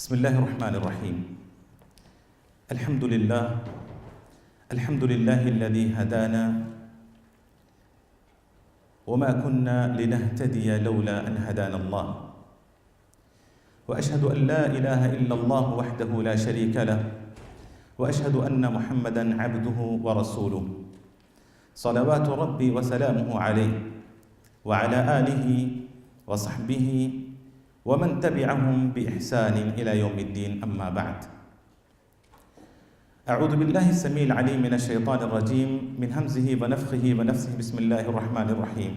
بسم الله الرحمن الرحيم. الحمد لله الذي هدانا وما كنا لنهتدي لولا أن هدانا الله، وأشهد أن لا إله إلا الله وحده لا شريك له، وأشهد أن محمدًا عبده ورسوله، صلوات ربي وسلامه عليه وعلى آله وصحبه ومن تبعهم بإحسان إلى يوم الدين، أما بعد. أعوذ بالله السميع العليم من الشيطان الرجيم من همزه ونفخه ونفثه. بسم الله الرحمن الرحيم.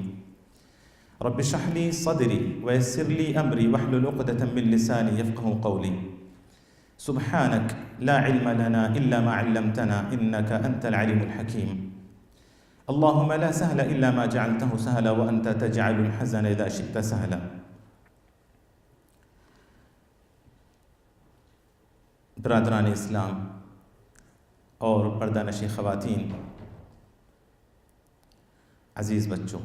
رب اشرح لي صدري ويسر لي أمري واحلل عقدة من لساني يفقهوا قولي. سبحانك لا علم لنا إلا ما علمتنا إنك أنت العليم الحكيم. اللهم لا سهل إلا ما جعلته سهلا وأنت تجعل الحزن إذا شئت سهلا. برادران اسلام اور پردہ نشین خواتین، عزیز بچوں،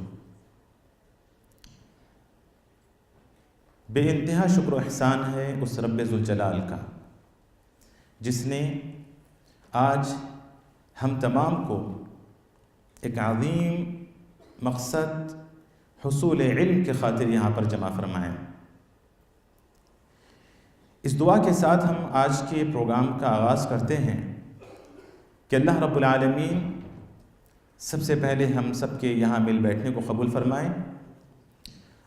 بے انتہا شکر و احسان ہے اس رب ذوالجلال کا جس نے آج ہم تمام کو ایک عظیم مقصد حصول علم کے خاطر یہاں پر جمع فرمایا۔ اس دعا کے ساتھ ہم آج کے پروگرام کا آغاز کرتے ہیں کہ اللہ رب العالمین سب سے پہلے ہم سب کے یہاں مل بیٹھنے کو قبول فرمائیں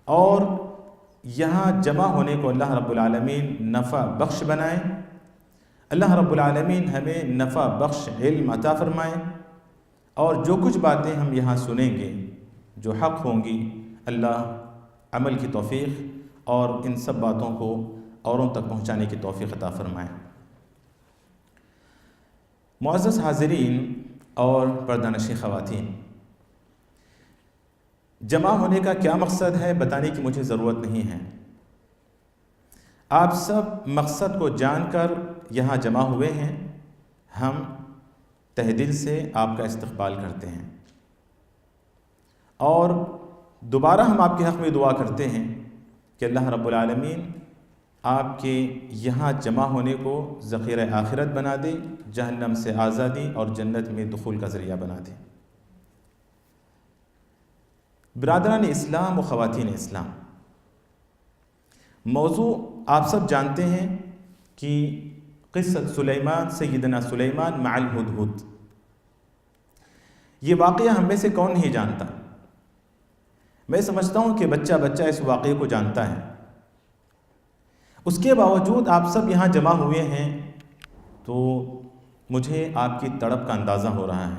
اور یہاں جمع ہونے کو اللہ رب العالمین نفع بخش بنائیں۔ اللہ رب العالمین ہمیں نفع بخش علم عطا فرمائیں اور جو کچھ باتیں ہم یہاں سنیں گے جو حق ہوں گی، اللہ عمل کی توفیق اور ان سب باتوں کو اوروں تک پہنچانے کی توفیق عطا فرمائیں۔ معزز حاضرین اور پردہ نشین خواتین، جمع ہونے کا کیا مقصد ہے بتانے کی مجھے ضرورت نہیں ہے۔ آپ سب مقصد کو جان کر یہاں جمع ہوئے ہیں۔ ہم تہ دل سے آپ کا استقبال کرتے ہیں اور دوبارہ ہم آپ کے حق میں دعا کرتے ہیں کہ اللہ رب العالمین آپ کے یہاں جمع ہونے کو ذخیرہ آخرت بنا دے، جہنم سے آزادی اور جنت میں دخول کا ذریعہ بنا دے۔ برادران اسلام و خواتین اسلام، موضوع آپ سب جانتے ہیں کہ قصۃ سلیمان، سیدنا سلیمان مع الہدہد۔ یہ واقعہ ہم میں سے کون نہیں جانتا؟ میں سمجھتا ہوں کہ بچہ اس واقعے کو جانتا ہے۔ اس کے باوجود آپ سب یہاں جمع ہوئے ہیں تو مجھے آپ کی تڑپ کا اندازہ ہو رہا ہے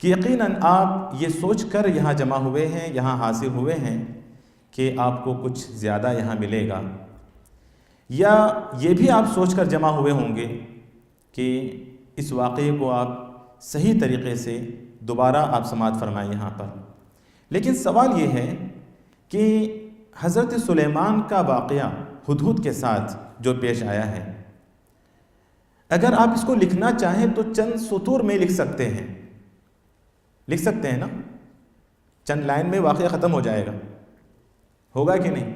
کہ یقیناً آپ یہ سوچ کر یہاں جمع ہوئے ہیں، یہاں حاضر ہوئے ہیں کہ آپ کو کچھ زیادہ یہاں ملے گا، یا یہ بھی آپ سوچ کر جمع ہوئے ہوں گے کہ اس واقعے کو آپ صحیح طریقے سے دوبارہ آپ سماعت فرمائیں یہاں پر۔ لیکن سوال یہ ہے کہ حضرت سلیمان کا واقعہ ہدہد کے ساتھ جو پیش آیا ہے، اگر آپ اس کو لکھنا چاہیں تو چند سطور میں لکھ سکتے ہیں نا؟ چند لائن میں واقعہ ختم ہو جائے گا، ہوگا کہ نہیں؟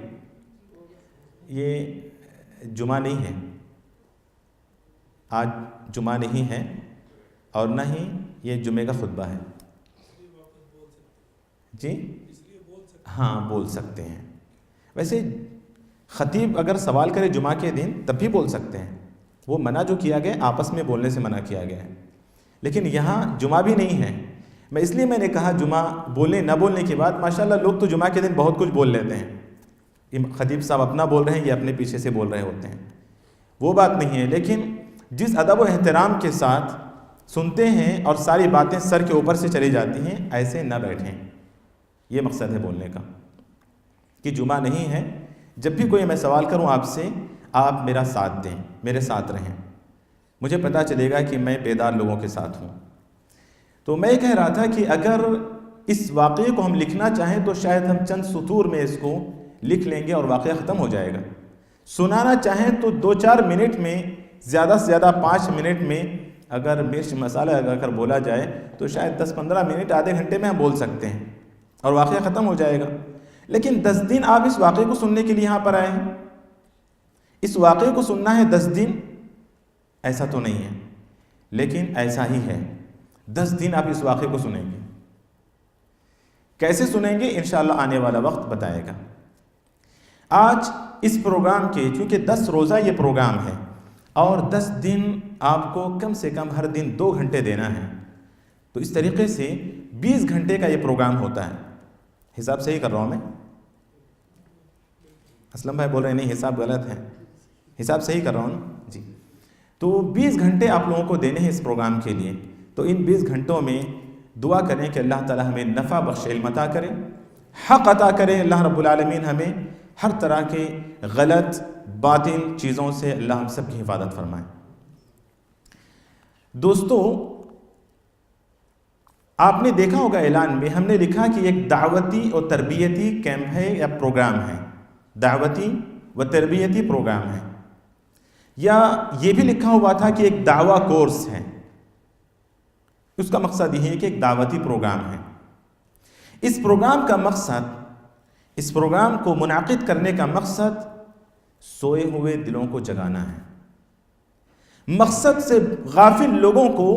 یہ جمعہ نہیں ہے، آج جمعہ نہیں ہے اور نہ ہی یہ جمعے کا خطبہ ہے۔ جی ہاں، بول سکتے ہیں۔ ویسے خطیب اگر سوال کرے جمعہ کے دن تب بھی بول سکتے ہیں، وہ منع جو کیا گیا آپس میں بولنے سے منع کیا گیا ہے، لیکن یہاں جمعہ بھی نہیں ہے۔ اس لیے میں نے کہا جمعہ بولنے نہ بولنے کی بات، ماشاءاللہ لوگ تو جمعہ کے دن بہت کچھ بول لیتے ہیں، خطیب صاحب اپنا بول رہے ہیں یہ اپنے پیچھے سے بول رہے ہوتے ہیں، وہ بات نہیں ہے۔ لیکن جس ادب و احترام کے ساتھ سنتے ہیں اور ساری باتیں سر کے اوپر سے چلی جاتی ہیں، ایسے نہ بیٹھیں۔ یہ مقصد ہے بولنے کا کہ جمعہ نہیں ہے۔ جب بھی کوئی میں سوال کروں آپ سے، آپ میرا ساتھ دیں، میرے ساتھ رہیں، مجھے پتہ چلے گا کہ میں بیدار لوگوں کے ساتھ ہوں۔ تو میں کہہ رہا تھا کہ اگر اس واقعے کو ہم لکھنا چاہیں تو شاید ہم چند سطور میں اس کو لکھ لیں گے اور واقعہ ختم ہو جائے گا۔ سنانا چاہیں تو 2-4 منٹ میں، زیادہ سے زیادہ 5 منٹ میں اگر مرچ مسالہ لگا کر بولا جائے تو شاید 10-15 منٹ، آدھے گھنٹے میں ہم بول سکتے ہیں اور واقعہ ختم ہو جائے گا۔ لیکن 10 دن آپ اس واقعے کو سننے کے لیے یہاں پر آئے ہیں، اس واقعے کو سننا ہے 10 دن، ایسا تو نہیں ہے، لیکن ایسا ہی ہے، 10 دن آپ اس واقعے کو سنیں گے۔ کیسے سنیں گے انشاءاللہ آنے والا وقت بتائے گا۔ آج اس پروگرام کے، چونکہ 10 روزہ یہ پروگرام ہے اور 10 دن آپ کو کم سے کم ہر دن 2 گھنٹے دینا ہے، تو اس طریقے سے 20 گھنٹے کا یہ پروگرام ہوتا ہے۔ حساب صحیح کر رہا ہوں میں؟ اسلم بھائی بول رہے ہیں نہیں حساب غلط ہے، حساب صحیح کر رہا ہوں نا جی۔ تو 20 گھنٹے آپ لوگوں کو دینے ہیں اس پروگرام کے لیے، تو ان 20 گھنٹوں میں دعا کریں کہ اللہ تعالی ہمیں نفع بخش علم عطا کرے، حق عطا کرے، اللہ رب العالمین ہمیں ہر طرح کے غلط باطل چیزوں سے اللہ ہم سب کی حفاظت فرمائے۔ دوستو، آپ نے دیکھا ہوگا اعلان میں ہم نے لکھا کہ ایک دعوتی اور تربیتی کیمپ ہے یا پروگرام ہے، دعوتی و تربیتی پروگرام ہے، یا یہ بھی لکھا ہوا تھا کہ ایک دعویٰ کورس ہے۔ اس کا مقصد یہ ہے کہ ایک دعوتی پروگرام ہے۔ اس پروگرام کا مقصد، اس پروگرام کو منعقد کرنے کا مقصد سوئے ہوئے دلوں کو جگانا ہے، مقصد سے غافل لوگوں کو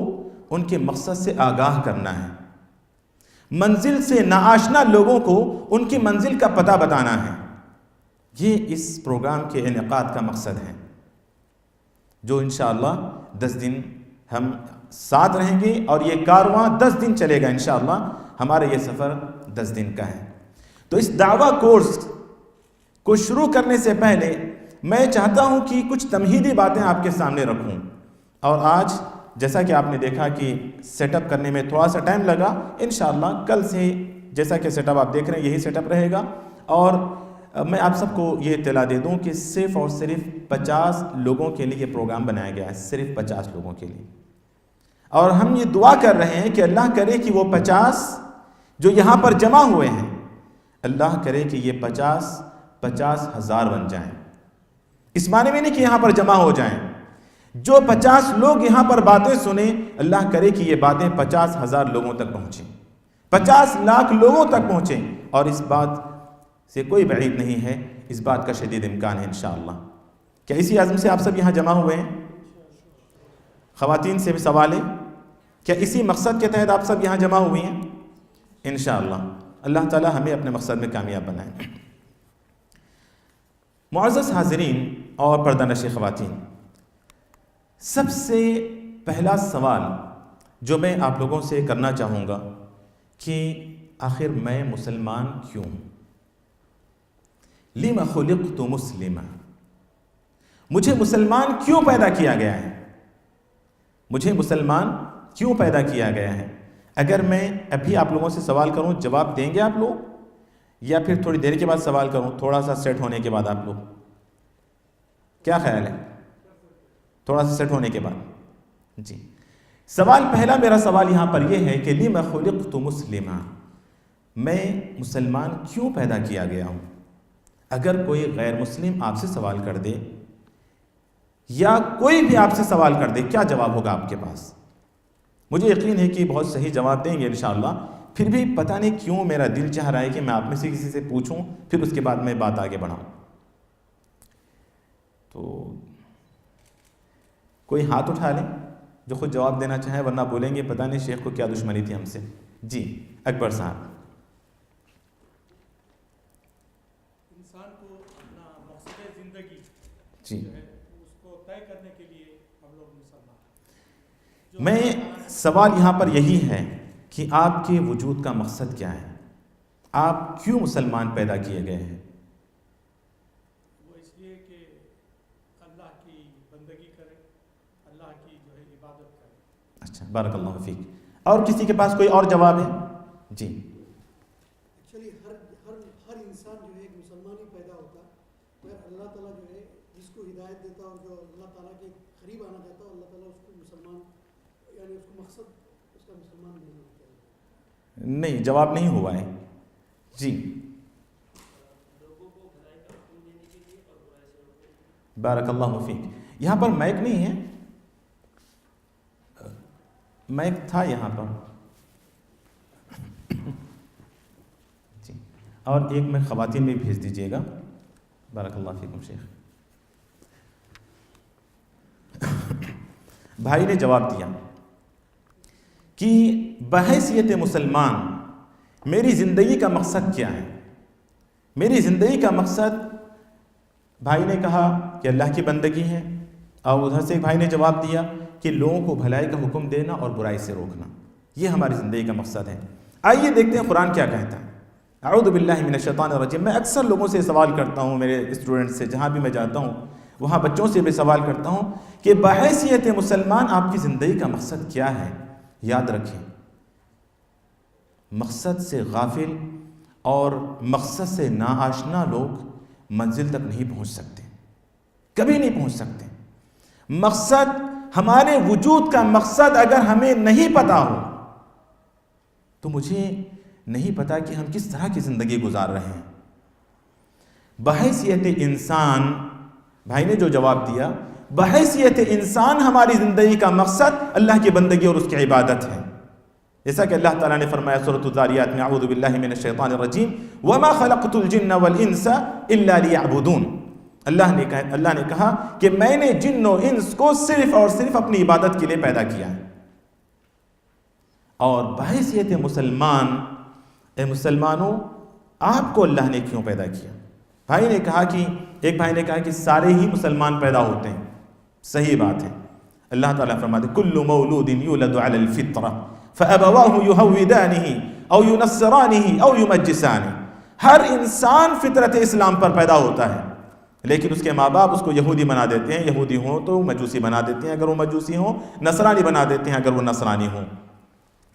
ان کے مقصد سے آگاہ کرنا ہے، منزل سے ناآشنا لوگوں کو ان کی منزل کا پتہ بتانا ہے۔ یہ اس پروگرام کے انعقاد کا مقصد ہے، جو انشاءاللہ 10 دن ہم ساتھ رہیں گے اور یہ کارواں 10 دن چلے گا انشاءاللہ۔ ہمارا یہ سفر 10 دن کا ہے۔ تو اس دعویٰ کورس کو شروع کرنے سے پہلے میں چاہتا ہوں کہ کچھ تمہیدی باتیں آپ کے سامنے رکھوں، اور آج جیسا کہ آپ نے دیکھا کہ سیٹ اپ کرنے میں تھوڑا سا ٹائم لگا، انشاءاللہ کل سے جیسا کہ سیٹ اپ آپ دیکھ رہے ہیں یہی سیٹ اپ رہے گا، اور میں آپ سب کو یہ اطلاع دے دوں کہ صرف اور صرف 50 لوگوں کے لیے یہ پروگرام بنایا گیا ہے، صرف 50 لوگوں کے لیے، اور ہم یہ دعا کر رہے ہیں کہ اللہ کرے کہ وہ 50 جو یہاں پر جمع ہوئے ہیں، اللہ کرے کہ یہ 50 ہزار بن جائیں۔ اس معنی میں نہیں کہ یہاں پر جمع ہو جائیں، جو 50 لوگ یہاں پر باتیں سنیں، اللہ کرے کہ یہ باتیں 50 ہزار لوگوں تک پہنچیں، 50 لاکھ لوگوں تک پہنچیں، اور اس بات سے کوئی بعید نہیں ہے، اس بات کا شدید امکان ہے انشاءاللہ۔ کیا اسی عزم سے آپ سب یہاں جمع ہوئے ہیں؟ خواتین سے بھی سوال ہے، کیا اسی مقصد کے تحت آپ سب یہاں جمع ہوئی ہیں؟ انشاءاللہ اللہ تعالی ہمیں اپنے مقصد میں کامیاب بنائے۔ معزز حاضرین اور پردہ نشین خواتین، سب سے پہلا سوال جو میں آپ لوگوں سے کرنا چاہوں گا کہ آخر میں مسلمان کیوں؟ لِمَ خُلِقْتُ مُسْلِمًا، مجھے مسلمان کیوں پیدا کیا گیا ہے؟ مجھے مسلمان کیوں پیدا کیا گیا ہے؟ اگر میں ابھی آپ لوگوں سے سوال کروں، جواب دیں گے آپ لوگ، یا پھر تھوڑی دیر کے بعد سوال کروں، تھوڑا سا سیٹ ہونے کے بعد آپ لوگ؟ کیا خیال ہے؟ تھوڑا سا سیٹ ہونے کے بعد جی۔ سوال پہلا میرا سوال یہاں پر یہ ہے کہ لِمَ خُلِقْتُ مُسْلِمًا، میں مسلمان کیوں پیدا کیا گیا ہوں؟ اگر کوئی غیر مسلم آپ سے سوال کر دے یا کوئی بھی آپ سے سوال کر دے، کیا جواب ہوگا آپ کے پاس؟ مجھے یقین ہے کہ بہت صحیح جواب دیں گے انشاءاللہ، پھر بھی پتہ نہیں کیوں میرا دل چاہ رہا ہے کہ میں آپ میں سے کسی سے پوچھوں، پھر اس کے بعد میں بات آگے بڑھاؤں۔ تو کوئی ہاتھ اٹھا لیں جو خود جواب دینا چاہے، ورنہ بولیں گے پتہ نہیں شیخ کو کیا دشمنی تھی ہم سے۔ جی اکبر صاحب۔ انسان کو اپنا مقصد زندگی جی اس کو طے کرنے کے لیے ہم لوگ مسلمان، میں سوال یہاں پر یہی ہے کہ آپ کے وجود کا مقصد کیا ہے؟ آپ کیوں مسلمان پیدا کیے گئے ہیں؟ وہ اس لیے کہ اللہ کی بندگی کرے، اللہ کی جو ہے عبادت کرے۔ اچھا، بارک اللہ فیک۔ اور کسی کے پاس کوئی اور جواب ہے؟ جی ایکچولی ہر انسان جو ہے ایک مسلمان ہی پیدا ہوتا، مگر اللہ تعالیٰ جو ہے جس کو ہدایت دیتا اور جو اللہ تعالیٰ کے قریب آنا چاہتا ہے، اللہ تعالیٰ اس کو مسلمان، یعنی اس کو مقصد اس کا مسلمان نہیں ہوتا ہے۔ نہیں، جواب نہیں ہوا ہے جی۔ بارک اللہ فیک۔ یہاں پر مائک نہیں ہے، مائک تھا یہاں پر جی، اور ایک میں خواتین میں بھیج دیجیے گا۔ بارک اللہ فیکم شیخ۔ بھائی نے جواب دیا کہ بحیثیت مسلمان میری زندگی کا مقصد کیا ہے؟ میری زندگی کا مقصد، بھائی نے کہا کہ اللہ کی بندگی ہے، اور ادھر سے ایک بھائی نے جواب دیا کہ لوگوں کو بھلائی کا حکم دینا اور برائی سے روکنا، یہ ہماری زندگی کا مقصد ہے۔ آئیے دیکھتے ہیں قرآن کیا کہتا ہے۔ اعوذ باللہ من الشیطان الرجیم۔ میں اکثر لوگوں سے سوال کرتا ہوں، میرے اسٹوڈنٹ سے، جہاں بھی میں جاتا ہوں وہاں بچوں سے بھی سوال کرتا ہوں کہ بحیثیت مسلمان آپ کی زندگی کا مقصد کیا ہے؟ یاد رکھیں، مقصد سے غافل اور مقصد سے ناآشنا لوگ منزل تک نہیں پہنچ سکتے، کبھی نہیں پہنچ سکتے۔ مقصد، ہمارے وجود کا مقصد اگر ہمیں نہیں پتا ہو تو مجھے نہیں پتا کہ ہم کس طرح کی زندگی گزار رہے ہیں۔ بحیثیت انسان، بھائی نے جو جواب دیا، بحیثیت انسان ہماری زندگی کا مقصد اللہ کی بندگی اور اس کی عبادت ہے، جیسا کہ اللہ تعالیٰ نے فرمایا سورۃ الذاریات میں، اعوذ باللہ من الشیطان الرجیم، وما خلقت الجن والانس الا لیعبدون۔ اللہ نے کہا کہ میں نے جن و انس کو صرف اور صرف اپنی عبادت کے لیے پیدا کیا ہے۔ اور بحیثیت مسلمان، اے مسلمانوں، آپ کو اللہ نے کیوں پیدا کیا؟ بھائی نے کہا کہ ایک بھائی نے کہا کہ سارے ہی مسلمان پیدا ہوتے ہیں، صحیح بات ہے۔ اللہ تعالیٰ فرماتے کل مولود یولد علی الفطرہ فابواہ یہودانہ او ینصرانہ او یمجسانہ۔ ہر انسان فطرت اسلام پر پیدا ہوتا ہے، لیکن اس کے ماں باپ اس کو یہودی بنا دیتے ہیں، یہودی ہوں تو مجوسی بنا دیتے ہیں اگر وہ مجوسی ہوں، نصرانی بنا دیتے ہیں اگر وہ نصرانی ہوں۔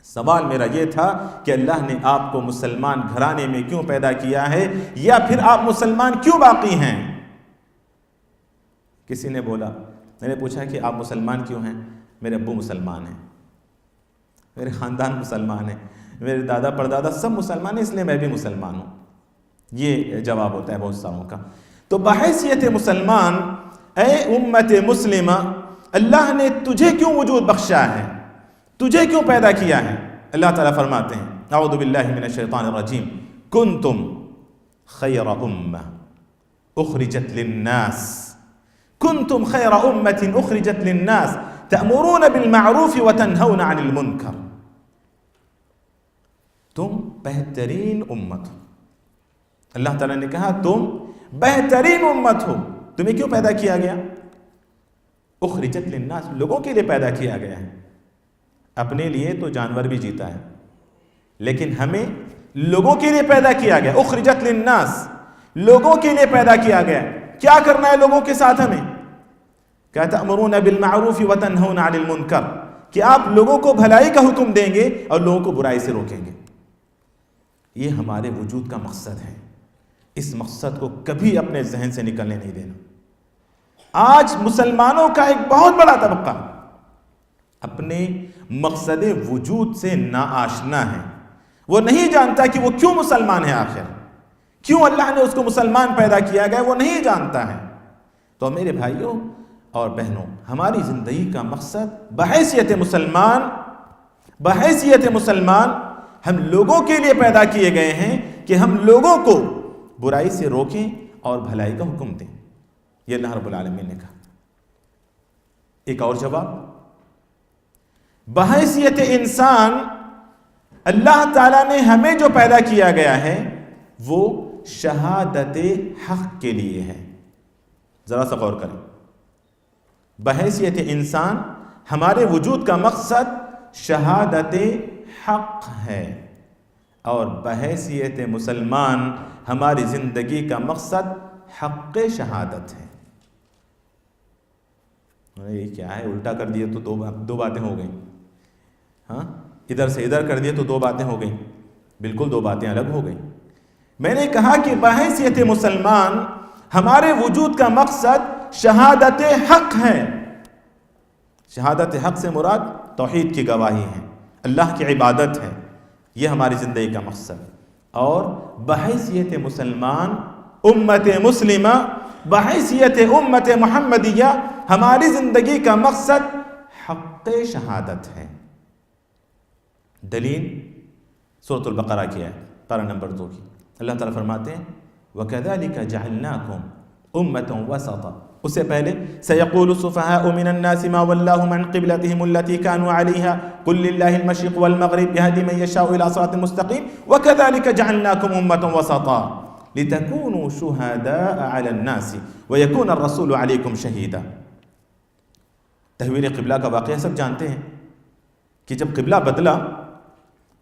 سوال میرا یہ تھا کہ اللہ نے آپ کو مسلمان گھرانے میں کیوں پیدا کیا ہے، یا پھر آپ مسلمان کیوں باقی ہیں؟ کسی نے بولا، میں نے پوچھا کہ آپ مسلمان کیوں ہیں؟ میرے ابو مسلمان ہیں، میرے خاندان مسلمان ہیں، میرے دادا پردادا سب مسلمان ہیں، اس لیے میں بھی مسلمان ہوں۔ یہ جواب ہوتا ہے بہت ساروں کا۔ تو بحیثیت مسلمان، اے امت مسلمہ، اللہ نے تجھے کیوں وجود بخشا ہے، تجھے کیوں پیدا کیا ہے؟ اللہ تعالیٰ فرماتے ہیں اعوذ باللہ من الشیطان الرجیم، کنتم خیر امہ اخرجت للناس، کنتم خیر امت اخرجت للناس تأمرون بالمعروف وتنہون عن المنکر۔ تم بہترین امت ہو، اللہ تعالیٰ نے کہا تم بہترین امت ہو۔ تمہیں کیوں پیدا کیا گیا؟ اخرجت للناس، لوگوں کے لیے پیدا کیا گیا ہے۔ اپنے لیے تو جانور بھی جیتا ہے، لیکن ہمیں لوگوں کے لیے پیدا کیا گیا۔ اخرجت للناس، لوگوں کے لیے پیدا کیا گیا۔ کیا کرنا ہے لوگوں کے ساتھ ہمیں؟ کیا تأمرون بالمعروف وتنہون عن المنکر، کہ آپ لوگوں کو بھلائی کا حکم دیں گے اور لوگوں کو برائی سے روکیں گے۔ یہ ہمارے وجود کا مقصد ہے، اس مقصد کو کبھی اپنے ذہن سے نکلنے نہیں دینا۔ آج مسلمانوں کا ایک بہت بڑا طبقہ اپنے مقصد وجود سے ناآشنا ہے، وہ نہیں جانتا کہ وہ کیوں مسلمان ہے، آخر کیوں اللہ نے اس کو مسلمان پیدا کیا گیا، وہ نہیں جانتا ہے۔ تو میرے بھائیوں اور بہنوں، ہماری زندگی کا مقصد بحیثیت مسلمان ہم لوگوں کے لیے پیدا کیے گئے ہیں کہ ہم لوگوں کو برائی سے روکیں اور بھلائی کا حکم دیں۔ یہ اللہ رب العالمین نے کہا۔ ایک اور جواب، بحیثیت انسان اللہ تعالیٰ نے ہمیں جو پیدا کیا گیا ہے وہ شہادت حق کے لیے ہے۔ ذرا سا غور کریں، بحیثیت انسان ہمارے وجود کا مقصد شہادت حق ہے، اور بحیثیت مسلمان ہماری زندگی کا مقصد حق شہادت ہے۔ یہ کیا ہے، الٹا کر دیے تو دو باتیں ہو گئیں، ہاں ادھر سے ادھر کر دیے تو دو باتیں ہو گئیں، بالکل دو باتیں الگ ہو گئیں۔ میں نے کہا کہ بحیثیت مسلمان ہمارے وجود کا مقصد شہادت حق ہے۔ شہادت حق سے مراد توحید کی گواہی ہے، اللہ کی عبادت ہے، یہ ہماری زندگی کا مقصد۔ اور بحیثیت مسلمان، امت مسلمہ، بحیثیت امت محمدیہ، ہماری زندگی کا مقصد حق شہادت ہے۔ دلیل سورۃ البقرہ کی ہے، پارہ نمبر 2 کی۔ اللہ تعالیٰ فرماتے ہیں وَكَذَلِكَ جَعَلْنَاكُمْ امة وسطا. اس سے پہلے سيقول السفهاء من الناس ما ولاهم عن قبلتهم التي كانوا عليها قل لله المشرق والمغرب يهدي من يشاء إلى صراط مستقيم وكذلك جعلناكم أمة وسطا لتكونوا شهداء على الناس ويكون الرسول عليكم شهيدا. تحویل قبلہ کا واقعہ سب جانتے ہیں کہ جب قبلہ بدلا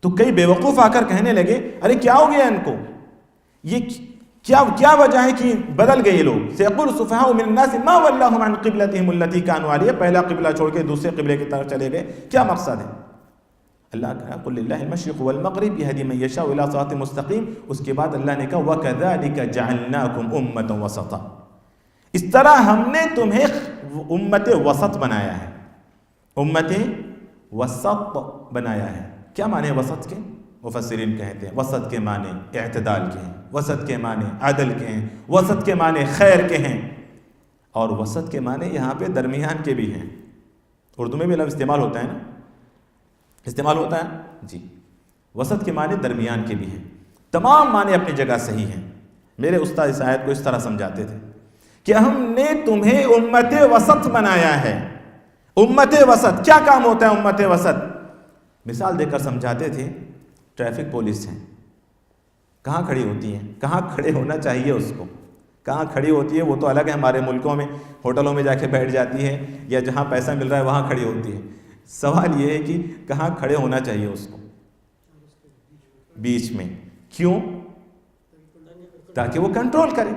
تو کئی بیوقوف آ کر کہنے لگے ارے کیا ہو گیا ان کو، یہ کیا وجہ ہے کہ بدل گئے یہ لوگ. سيقول السفهاء من الناس ما ولاهم عن قبلتهم التي كانوا عليها، پہلا قبلہ چھوڑ کے دوسرے قبلے کی طرف چلے گئے. کیا مقصد ہے؟ اللہ کہا قل للہ المشرق والمغرب يهدي من يشاء الى صراط مستقیم. اس کے بعد اللہ نے کہا وكذلك جعلناكم امة وسطا، اس طرح ہم نے تمہیں امت وسط بنایا ہے. امت وسط بنایا ہے. کیا معنی وسط کے؟ مفسرین کہتے ہیں وسط کے معنی اعتدال کے ہیں، وسط کے معنی عدل کے ہیں، وسط کے معنی خیر کے ہیں، اور وسط کے معنی یہاں پہ درمیان کے بھی ہیں. اردو میں بھی لفظ استعمال ہوتا ہے نا، استعمال ہوتا ہے جی. وسط کے معنی درمیان کے بھی ہیں. تمام معنی اپنی جگہ صحیح ہیں. میرے استاد اس آیت کو اس طرح سمجھاتے تھے کہ ہم نے تمہیں امت وسط بنایا ہے. امت وسط کیا کام ہوتا ہے؟ امت وسط مثال دے کر سمجھاتے تھے ٹریفک پولیس ہیں، کہاں کھڑی ہوتی ہیں؟ کہاں کھڑے ہونا چاہیے اس کو؟ کہاں کھڑی ہوتی ہے وہ تو الگ ہے، ہمارے ملکوں میں ہوٹلوں میں جا کے بیٹھ جاتی ہے یا جہاں پیسہ مل رہا ہے وہاں کھڑی ہوتی ہے. سوال یہ ہے کہ کہاں کھڑے ہونا چاہیے اس کو؟ بیچ میں. کیوں؟ تاکہ وہ کنٹرول کرے.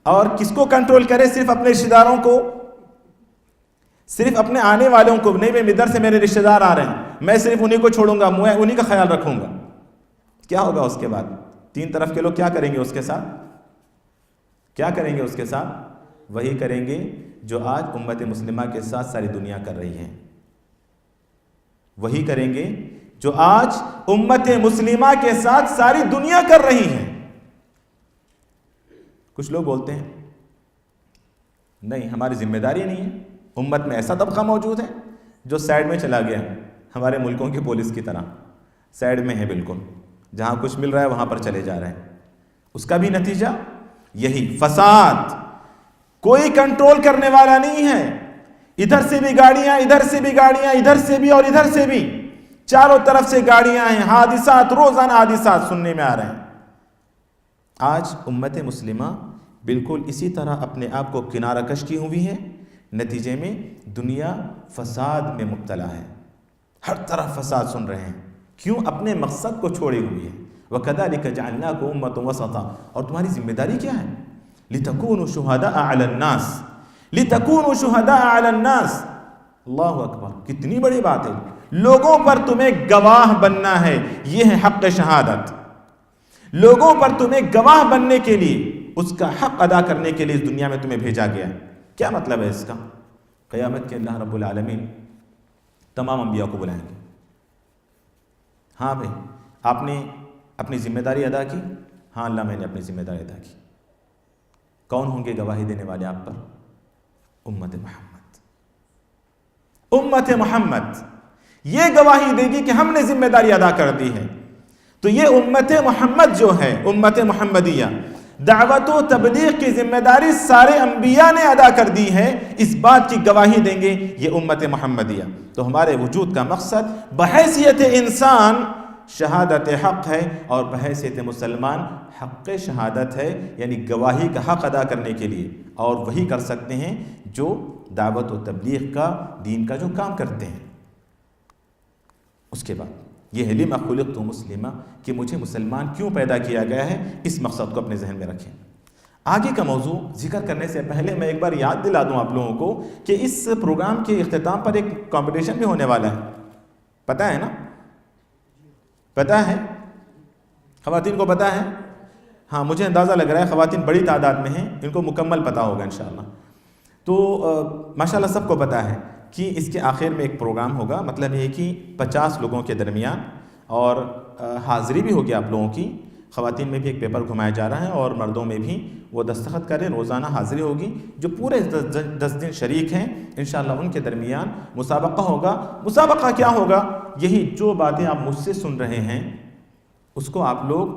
اور کس کو کنٹرول کرے؟ صرف اپنے رشتہ داروں کو، صرف اپنے آنے والوں کو. نہیں میں ادھر سے میرے رشتہ دار آ رہے ہیں، میں صرف انہیں کو چھوڑوں گا، میں انہیں کا خیال رکھوں گا. کیا ہوگا اس کے بعد؟ تین طرف کے لوگ کیا کریں گے اس کے ساتھ؟ کیا کریں گے اس کے ساتھ؟ وہی کریں گے جو آج امت مسلمہ کے ساتھ ساری دنیا کر رہی ہے. وہی کریں گے جو آج امت مسلمہ کے ساتھ ساری دنیا کر رہی ہے. کچھ لوگ بولتے ہیں نہیں ہماری ذمہ داری نہیں ہے. امت میں ایسا طبقہ موجود ہے جو سائڈ میں چلا گیا، ہمارے ملکوں کی پولیس کی طرح سائڈ میں ہے، بالکل جہاں کچھ مل رہا ہے وہاں پر چلے جا رہے ہیں. اس کا بھی نتیجہ یہی فساد. کوئی کنٹرول کرنے والا نہیں ہے. ادھر سے بھی گاڑیاں، ادھر سے بھی گاڑیاں، ادھر سے بھی اور ادھر سے بھی، چاروں طرف سے گاڑیاں ہیں. حادثات، روزانہ حادثات سننے میں آ رہے ہیں. آج امت مسلمہ بالکل اسی طرح اپنے آپ کو کنارہ کش کی ہوئی ہے. نتیجے میں دنیا فساد میں مبتلا ہے. ہر طرف فساد سن رہے ہیں. کیوں؟ اپنے مقصد کو چھوڑے ہوئے ہیں. وَكَذَلِكَ جَعَلْنَاكُمْ أُمَّةً وَسَطًا. اور تمہاری ذمہ داری کیا ہے؟ لِتَكُونُوا شُهَدَاءَ عَلَى النَّاسِ. لِتَكُونُوا شُهَدَاءَ عَلَى النَّاسِ. اللہ اکبر، کتنی بڑی بات ہے. لوگوں پر تمہیں گواہ بننا ہے. یہ ہے حق شہادت. لوگوں پر تمہیں گواہ بننے کے لیے، اس کا حق ادا کرنے کے لیے اس دنیا میں تمہیں بھیجا گیا. کیا مطلب ہے اس کا؟ قیامت کے اللہ رب العالمین تمام انبیاء کو بلائیں گے. ہاں بھائی آپ نے اپنی ذمہ داری ادا کی؟ ہاں اللہ میں نے اپنی ذمہ داری ادا کی. کون ہوں گے گواہی دینے والے آپ پر؟ امت محمد. امت محمد یہ گواہی دے گی کہ ہم نے ذمہ داری ادا کر دی ہے. تو یہ امت محمد جو ہے، امت محمدیہ، دعوت و تبلیغ کی ذمہ داری سارے انبیاء نے ادا کر دی ہے. اس بات کی گواہی دیں گے یہ امت محمدیہ. تو ہمارے وجود کا مقصد بحیثیت انسان شہادت حق ہے، اور بحیثیت مسلمان حق شہادت ہے، یعنی گواہی کا حق ادا کرنے کے لیے. اور وہی کر سکتے ہیں جو دعوت و تبلیغ کا، دین کا جو کام کرتے ہیں. اس کے بعد یہ ہے لِمَ خُلِقْتُ مُسْلِمًا، کہ مجھے مسلمان کیوں پیدا کیا گیا ہے. اس مقصد کو اپنے ذہن میں رکھیں. آگے کا موضوع ذکر کرنے سے پہلے میں ایک بار یاد دلا دوں آپ لوگوں کو کہ اس پروگرام کے اختتام پر ایک کمپٹیشن بھی ہونے والا ہے. پتہ ہے نا؟ پتہ ہے؟ خواتین کو پتہ ہے؟ ہاں مجھے اندازہ لگ رہا ہے خواتین بڑی تعداد میں ہیں، ان کو مکمل پتہ ہوگا انشاءاللہ. تو ماشاءاللہ سب کو پتہ ہے کہ اس کے آخر میں ایک پروگرام ہوگا. مطلب یہ کہ 50 لوگوں کے درمیان، اور حاضری بھی ہوگی آپ لوگوں کی. خواتین میں بھی ایک پیپر گھمایا جا رہا ہے اور مردوں میں بھی وہ دستخط کریں. روزانہ حاضری ہوگی. جو پورے 10 دن شریک ہیں انشاءاللہ ان کے درمیان مسابقہ ہوگا. مسابقہ کیا ہوگا؟ یہی جو باتیں آپ مجھ سے سن رہے ہیں اس کو آپ لوگ،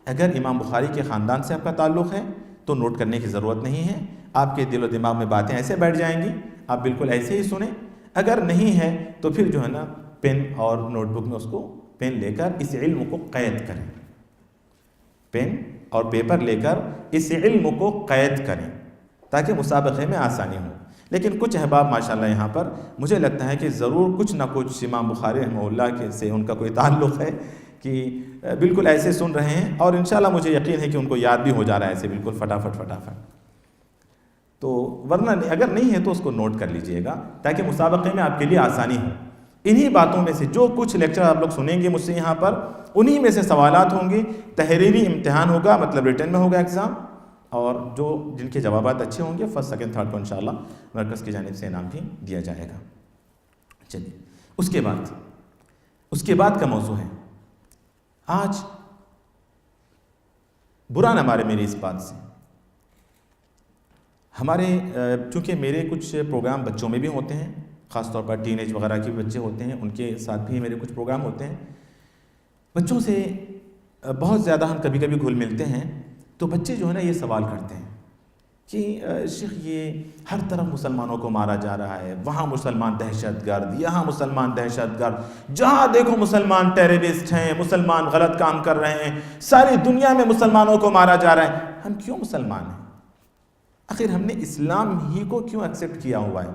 اگر امام بخاری کے خاندان سے آپ کا تعلق ہے تو نوٹ کرنے کی ضرورت نہیں ہے. آپ کے دل و دماغ میں باتیں ایسے بیٹھ جائیں گی، آپ بالکل ایسے ہی سنیں. اگر نہیں ہے تو پھر جو ہے نا پین اور نوٹ بک میں اس کو پین لے کر اس علم کو قید کریں. پین اور پیپر لے کر اس علم کو قید کریں تاکہ مسابقے میں آسانی ہو. لیکن کچھ احباب ماشاءاللہ یہاں پر مجھے لگتا ہے کہ ضرور کچھ نہ کچھ امام بخاری رحمہ اللہ کے سے ان کا کوئی تعلق ہے کہ بالکل ایسے سن رہے ہیں، اور انشاءاللہ مجھے یقین ہے کہ ان کو یاد بھی ہو جا رہا ہے ایسے بالکل فٹافٹ. تو ورنہ اگر نہیں ہے تو اس کو نوٹ کر لیجئے گا تاکہ مسابقے میں آپ کے لیے آسانی ہو. انہی باتوں میں سے جو کچھ لیکچر آپ لوگ سنیں گے مجھ سے یہاں پر، انہی میں سے سوالات ہوں گے. تحریری امتحان ہوگا، مطلب ریٹن میں ہوگا ایگزام، اور جو جن کے جوابات اچھے ہوں گے فرسٹ سیکنڈ تھرڈ کو انشاءاللہ مرکز کی جانب سے انعام بھی دیا جائے گا. چلیے اس کے بعد کا موضوع ہے، آج برا نہ مارے میری اس بات سے، ہمارے چونکہ میرے کچھ پروگرام بچوں میں بھی ہوتے ہیں، خاص طور پر ٹین ایج وغیرہ کے بچے ہوتے ہیں، ان کے ساتھ بھی میرے کچھ پروگرام ہوتے ہیں. بچوں سے بہت زیادہ ہم کبھی کبھی گھل ملتے ہیں، تو بچے جو ہے نا یہ سوال کرتے ہیں کہ شیخ یہ ہر طرف مسلمانوں کو مارا جا رہا ہے، وہاں مسلمان دہشت گرد، یہاں مسلمان دہشت گرد، جہاں دیکھو مسلمان ٹیررسٹ ہیں، مسلمان غلط کام کر رہے ہیں، ساری دنیا میں مسلمانوں کو مارا جا رہا ہے. ہم کیوں مسلمان ہیں؟ آخر ہم نے اسلام ہی کو کیوں ایکسیپٹ کیا ہوا ہے؟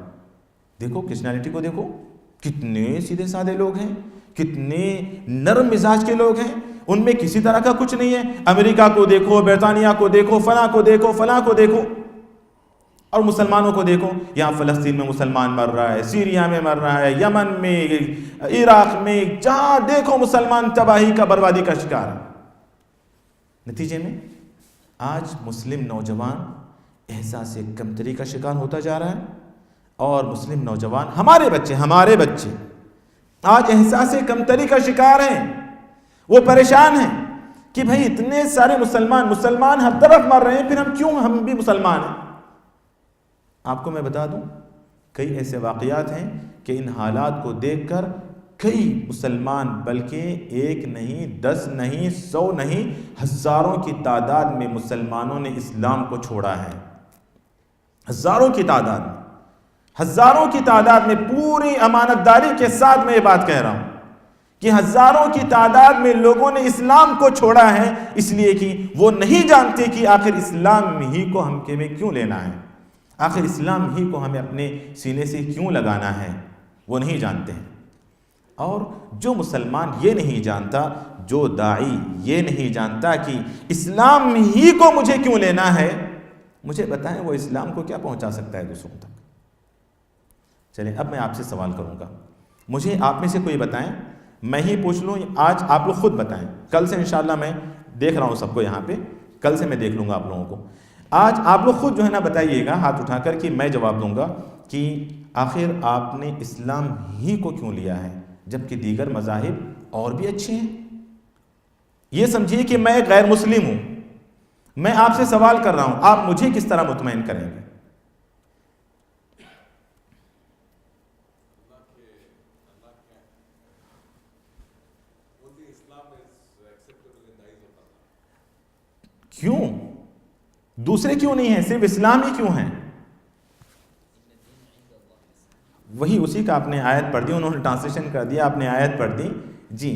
دیکھو کرسچینٹی کو دیکھو، کتنے سیدھے سادے لوگ ہیں، کتنے نرم مزاج کے لوگ ہیں، ان میں کسی طرح کا کچھ نہیں ہے. امریکہ کو دیکھو، برطانیہ کو دیکھو، فلاں کو دیکھو، فلاں کو دیکھو، اور مسلمانوں کو دیکھو. یہاں فلسطین میں مسلمان مر رہا ہے، سیریا میں مر رہا ہے، یمن میں، عراق میں، جہاں دیکھو مسلمان تباہی کا، بربادی کا شکار ہے. نتیجے میں آج مسلم نوجوان احساس کمتری کا شکار ہوتا جا رہا ہے، اور مسلم نوجوان ہمارے بچے آج احساس کمتری کا شکار ہیں. وہ پریشان ہیں کہ بھئی اتنے سارے مسلمان ہر طرف مر رہے ہیں، پھر ہم بھی مسلمان ہیں. آپ کو میں بتا دوں کئی ایسے واقعات ہیں کہ ان حالات کو دیکھ کر کئی مسلمان، بلکہ ایک نہیں، 10 نہیں، 100 نہیں، ہزاروں کی تعداد میں مسلمانوں نے اسلام کو چھوڑا ہے. ہزاروں کی تعداد میں پوری امانت داری کے ساتھ میں یہ بات کہہ رہا ہوں کہ ہزاروں کی تعداد میں لوگوں نے اسلام کو چھوڑا ہے، اس لیے کہ وہ نہیں جانتے کہ آخر اسلام ہی کو ہم کے میں کیوں لینا ہے، آخر اسلام ہی کو ہمیں اپنے سینے سے کیوں لگانا ہے. وہ نہیں جانتے ہیں. اور جو مسلمان یہ نہیں جانتا، جو داعی یہ نہیں جانتا کہ اسلام ہی کو مجھے کیوں لینا ہے، مجھے بتائیں وہ اسلام کو کیا پہنچا سکتا ہے دوسروں تک. چلیں اب میں آپ سے سوال کروں گا، مجھے آپ میں سے کوئی بتائیں، میں ہی پوچھ لوں، آج آپ لوگ خود بتائیں. کل سے انشاءاللہ میں دیکھ رہا ہوں سب کو یہاں پہ، کل سے میں دیکھ لوں گا آپ لوگوں کو. آج آپ لوگ خود جو ہے نا بتائیے گا ہاتھ اٹھا کر کہ میں جواب دوں گا کہ آخر آپ نے اسلام ہی کو کیوں لیا ہے جبکہ دیگر مذاہب اور بھی اچھے ہیں. یہ سمجھیے کہ میں غیر مسلم ہوں، میں آپ سے سوال کر رہا ہوں، آپ مجھے کس طرح مطمئن کریں گے؟ کیوں؟ دوسرے کیوں نہیں ہیں، صرف اسلام ہی کیوں ہیں؟ وہی اسی کا آپ نے آیت پڑھ دی، انہوں نے ٹرانسلیشن کر دیا، آپ نے آیت پڑھ دی. جی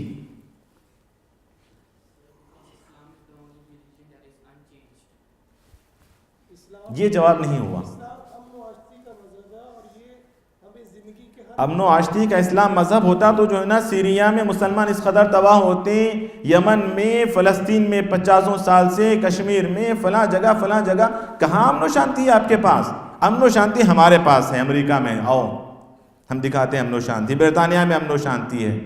یہ جواب نہیں ہوا. امن و آشتی کا اسلام مذہب ہوتا تو جو ہے نا سیریا میں مسلمان اس قدر تباہ ہوتے، یمن میں، فلسطین میں 50 سال سے، کشمیر میں، فلاں جگہ. کہاں امن و شانتی ہے آپ کے پاس؟ امن و شانتی ہمارے پاس ہے. امریکہ میں آؤ ہم دکھاتے ہیں امن و شانتی، برطانیہ میں امن و شانتی ہے.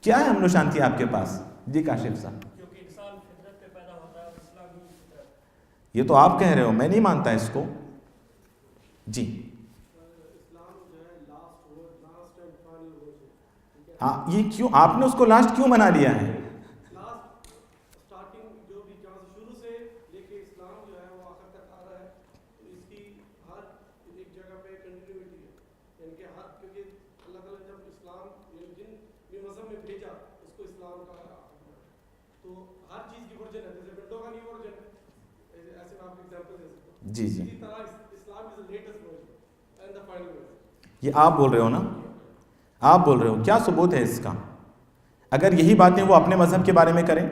کیا ہے امن و شانتی آپ کے پاس؟ جی کاشف صاحب. کیونکہ انسان فطرت پہ پیدا ہوتا ہے اور اسلام ہی فطرت. یہ تو آپ کہہ رہے ہو، میں نہیں مانتا اس کو. جی یہ کیوں آپ نے اس کو لاسٹ کیوں بنا لیا ہے؟ جی جی اسی طرح اسلام is latest version and the final version. یہ آپ بول رہے ہو نا, آپ بول رہے ہو, کیا ثبوت ہے اس کا؟ اگر یہی باتیں وہ اپنے مذہب کے بارے میں کریں تو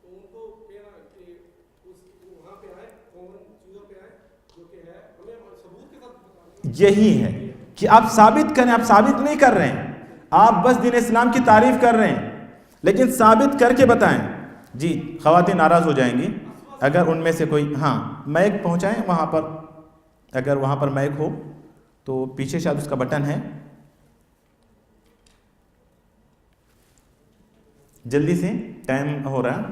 ان کو کہنا کہ وہاں پہ آئے, کامن چیزوں پہ آئے جو کہ ہے, ہمیں ثبوت کے ساتھ بتانا. یہی ہے کہ آپ ثابت کریں. آپ ثابت نہیں کر رہے ہیں, آپ بس دین اسلام کی تعریف کر رہے ہیں, لیکن ثابت کر کے بتائیں. جی خواتین ناراض ہو جائیں گی اگر ان میں سے کوئی, ہاں مائک پہنچائیں وہاں پر, اگر وہاں پر مائک ہو تو پیچھے شاید اس کا بٹن ہے, جلدی سے ٹائم ہو رہا ہے.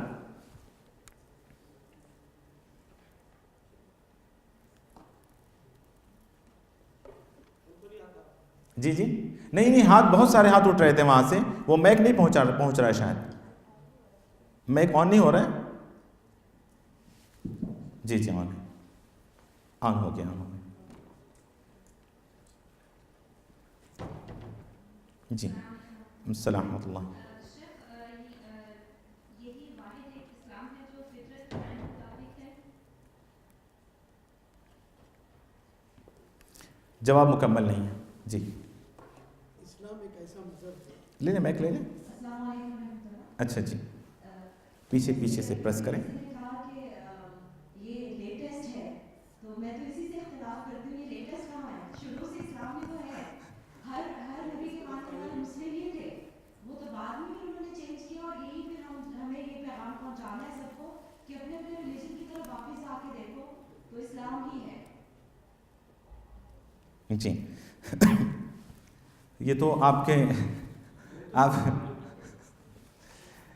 جی جی نہیں ہاتھ, بہت سارے ہاتھ اٹھ رہے تھے وہاں سے, وہ مائک نہیں پہنچ رہا ہے, شاید مائک آن نہیں ہو رہا ہے. جی جی آن ہو گیا, آن ہو گیا. جی السلام ورحمۃ اللہ. جواب مکمل نہیں ہے. جی اسلام ایک ایسا مذہب ہے. لے لیں مائک لے لیں. اچھا جی پیچھے سے پریس کریں. جی یہ تو آپ کے آپ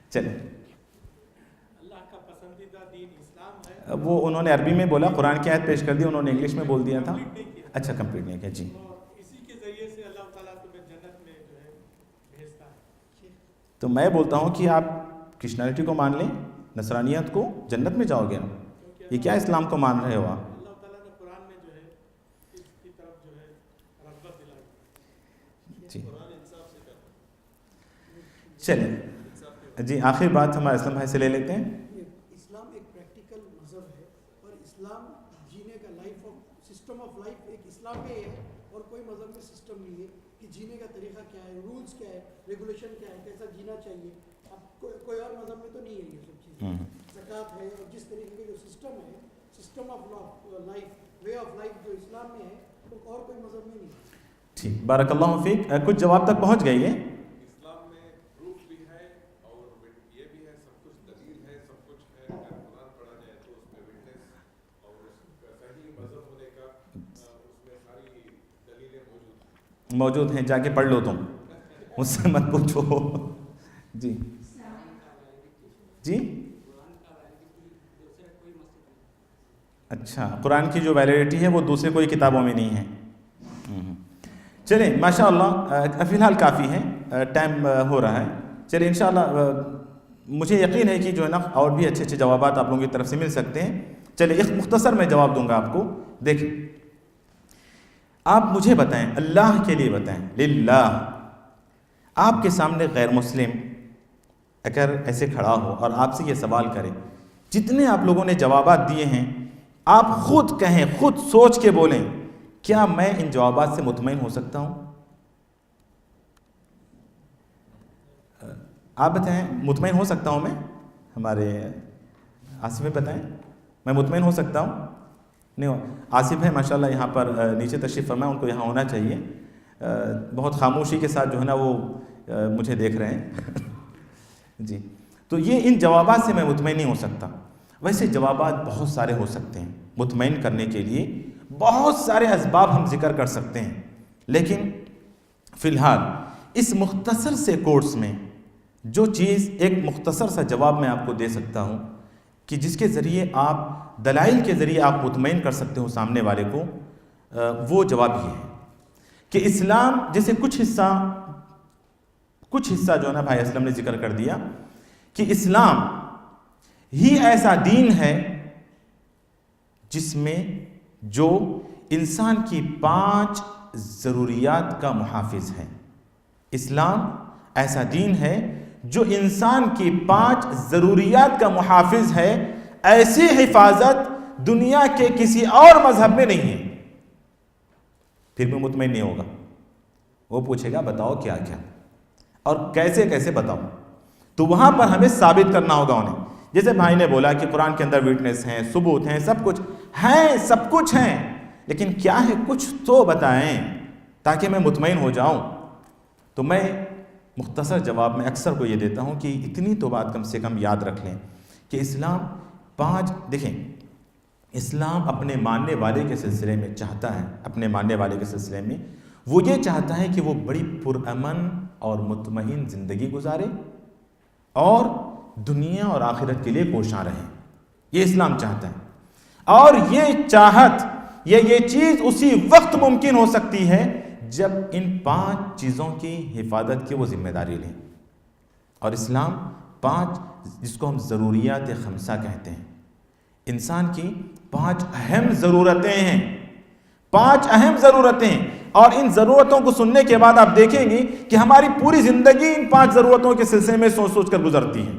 چلیں, اللہ کا پسندیدہ دین اسلام ہے. وہ انہوں نے عربی میں بولا, قرآن کی آیت پیش کر دی, انہوں نے انگلش میں بول دیا تھا. کمپلیٹ نہیں کیا. اچھا کمپلیٹ نہیں کیا. جی اور اسی کے ذریعے سے اللہ تعالیٰ تمہیں جنت میں جو ہے بھیجتا ہے. تو میں بولتا ہوں کہ آپ کرسچینٹی کو مان لیں, نصرانیت کو, جنت میں جاؤ گے. یہ کیا اسلام کو مان رہے ہو آپ؟ اللہ تعالیٰ نے قرآن میں جو ہے اس کی طرف جو ہے رغبت دلائی. جی چلیں جی آخر بات ہمارے اسلام بھائی سے لے لیتے ہیں. اسلام ایک پریکٹیکل مذہب ہے, اور اسلام جینے کا life of system of life ایک اسلام میں ہے, اور کوئی مذہب میں سسٹم نہیں ہے کہ جینے کا طریقہ کیا ہے, رولز کیا ہے, ریگولیشن کیا ہے, کیسا جینا چاہیے. اب کوئی اور مذہب میں تو نہیں ہے یہ سب چیزیں. زکوٰۃ ہے, اور جس طریقے کا جو سسٹم ہے, system of life, way of life جو اسلام میں ہے, وہ اور کوئی مذہب میں نہیں ہے. ٹھیک, بارک اللہ فیک. کچھ جواب تک پہنچ گئی ہے. اسلام میں پروف بھی ہے اور یہ بھی ہے, سب کچھ دلیل ہے, سب کچھ ہے. اگر قرآن پڑھا جائے تو اس میں وٹنس اور اس کا صحیح مذہب ہونے کا اس میں ساری دلیلیں موجود ہیں, جا کے پڑھ لو تم, مجھ سے مت پوچھو. جی جی اچھا, قرآن کی جو ویلیڈیٹی ہے وہ دوسرے کوئی کتابوں میں نہیں ہے. چلیں ماشاء اللہ فی الحال کافی ہے, ٹائم ہو رہا ہے. چلیں انشاءاللہ مجھے یقین ہے کہ جو ہے نا اور بھی اچھے جوابات آپ لوگوں کی طرف سے مل سکتے ہیں. چلیں ایک مختصر میں جواب دوں گا آپ کو. دیکھیں آپ مجھے بتائیں, اللہ کے لیے بتائیں, للہ, آپ کے سامنے غیر مسلم اگر ایسے کھڑا ہو اور آپ سے یہ سوال کرے, جتنے آپ لوگوں نے جوابات دیے ہیں آپ خود کہیں, خود سوچ کے بولیں, کیا میں ان جوابات سے مطمئن ہو سکتا ہوں؟ آپ بتائیں, مطمئن ہو سکتا ہوں میں؟ ہمارے آصف بتائیں, میں مطمئن ہو سکتا ہوں؟ نہیں. آصف ہے ماشاءاللہ یہاں پر نیچے تشریف فرمائیں, ان کو یہاں ہونا چاہیے. بہت خاموشی کے ساتھ جو ہے نا وہ مجھے دیکھ رہے ہیں. جی تو یہ ان جوابات سے میں مطمئن نہیں ہو سکتا. ویسے جوابات بہت سارے ہو سکتے ہیں, مطمئن کرنے کے لیے بہت سارے اسباب ہم ذکر کر سکتے ہیں, لیکن فی الحال اس مختصر سے کورس میں جو چیز, ایک مختصر سا جواب میں آپ کو دے سکتا ہوں کہ جس کے ذریعے آپ دلائل کے ذریعے آپ مطمئن کر سکتے ہو سامنے والے کو, وہ جواب یہ ہے کہ اسلام, جیسے کچھ حصہ جو ہے نا بھائی اسلم نے ذکر کر دیا کہ اسلام ہی ایسا دین ہے جس میں جو انسان کی 5 ضروریات کا محافظ ہے. اسلام ایسا دین ہے جو انسان کی 5 ضروریات کا محافظ ہے, ایسی حفاظت دنیا کے کسی اور مذہب میں نہیں ہے، پھر بھی مطمئن نہیں ہوگا. وہ پوچھے گا بتاؤ کیا کیا اور کیسے کیسے بتاؤ. تو وہاں پر ہمیں ثابت کرنا ہوگا انہیں. جیسے بھائی نے بولا کہ قرآن کے اندر وٹنس ہیں، ثبوت ہیں، سب کچھ ہیں، سب کچھ ہیں، لیکن کیا ہے کچھ تو بتائیں تاکہ میں مطمئن ہو جاؤں. تو میں مختصر جواب میں اکثر کو یہ دیتا ہوں کہ اتنی تو بات کم سے کم یاد رکھ لیں کہ اسلام 5 دیکھیں، اسلام اپنے ماننے والے کے سلسلے میں چاہتا ہے، اپنے ماننے والے کے سلسلے میں وہ یہ چاہتا ہے کہ وہ بڑی پرامن اور مطمئن زندگی گزارے اور دنیا اور آخرت کے لیے کوشاں رہیں. یہ اسلام چاہتا ہے. اور یہ چاہت یہ چیز اسی وقت ممکن ہو سکتی ہے جب ان 5 چیزوں کی حفاظت کی وہ ذمہ داری لیں. اور اسلام 5 جس کو ہم ضروریات خمسہ کہتے ہیں، انسان کی 5 اہم ضرورتیں ہیں، 5 اہم ضرورتیں ہیں. اور ان ضرورتوں کو سننے کے بعد آپ دیکھیں گے کہ ہماری پوری زندگی ان 5 ضرورتوں کے سلسلے میں سوچ سوچ کر گزرتی ہے.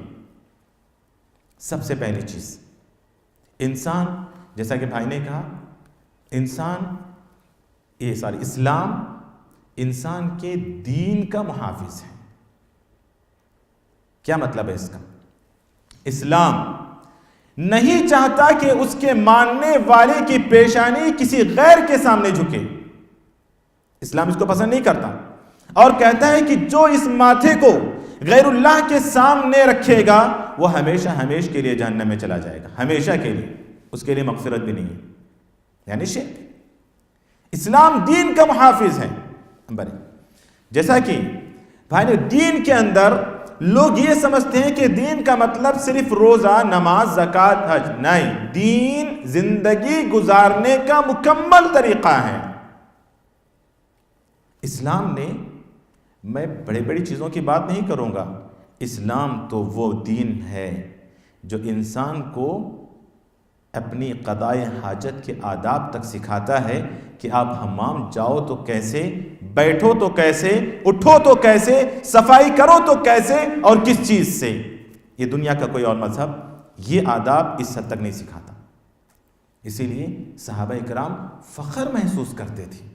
سب سے پہلی چیز، انسان، جیسا کہ بھائی نے کہا، اسلام انسان کے دین کا محافظ ہے. کیا مطلب ہے اس کا؟ اسلام نہیں چاہتا کہ اس کے ماننے والے کی پیشانی کسی غیر کے سامنے جھکے. اسلام اس کو پسند نہیں کرتا اور کہتا ہے کہ جو اس ماتھے کو غیر اللہ کے سامنے رکھے گا وہ ہمیشہ ہمیش کے لیے جہنم میں چلا جائے گا، ہمیشہ کے لیے. اس کے لیے مغفرت بھی نہیں ہے، یعنی شرک. اسلام دین کا محافظ ہے. جیسا کہ بھائی نے دین کے اندر لوگ یہ سمجھتے ہیں کہ دین کا مطلب صرف روزہ، نماز، زکوٰۃ، حج. نہیں، دین زندگی گزارنے کا مکمل طریقہ ہے. اسلام نے، میں بڑی چیزوں کی بات نہیں کروں گا، اسلام تو وہ دین ہے جو انسان کو اپنی قضائے حاجت کے آداب تک سکھاتا ہے کہ آپ حمام جاؤ تو کیسے، بیٹھو تو کیسے، اٹھو تو کیسے، صفائی کرو تو کیسے اور کس چیز سے. یہ دنیا کا کوئی اور مذہب یہ آداب اس حد تک نہیں سکھاتا. اسی لیے صحابہ کرام فخر محسوس کرتے تھے،